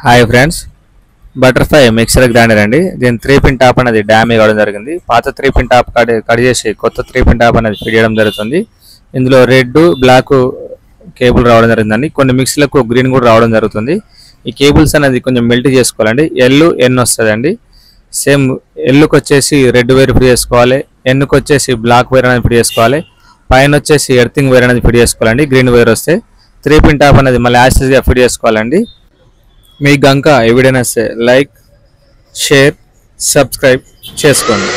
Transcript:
Hi friends, butterfly mixer grinder అండి. దీని 3 pin top అనేది డ్యామేజ్ అవ్వడం జరిగింది. పాత 3 పిన్ టాప్ కట్ చేసి కొత్త 3 పిన్ టాప్ అనేది ఫిట్ చేయడం జరుగుతుంది. ఇందులో రెడ్, బ్లాక్ కేబుల్ రావడం జరిగిందండి. కొన్ని మిక్స్లకు గ్రీన్ కూడా రావడం జరుగుతుంది. ఈ కేబుల్స్ అనేది కొంచెం మెల్ట్ చేసుకోవాలండి. ఎన్ వస్తుందండి. సేమ్ ఎల్లుకి వచ్చేసి రెడ్ వైర్ ఫిట్ చేసుకోవాలి, ఎన్నుకి వచ్చేసి బ్లాక్ వైర్ అనేది ఫిట్ చేసుకోవాలి, పైన వచ్చేసి ఎర్తింగ్ వైర్ అనేది ఫిట్ చేసుకోవాలండి. గ్రీన్ వైర్ వస్తే 3 పిన్ టాప్ అనేది మళ్ళీ యాసిడ్గా ఫిట్ చేసుకోవాలండి. మీకు గనుక ఎవిడెన్స్ లైక్, షేర్, సబ్స్క్రైబ్ చేసుకోండి.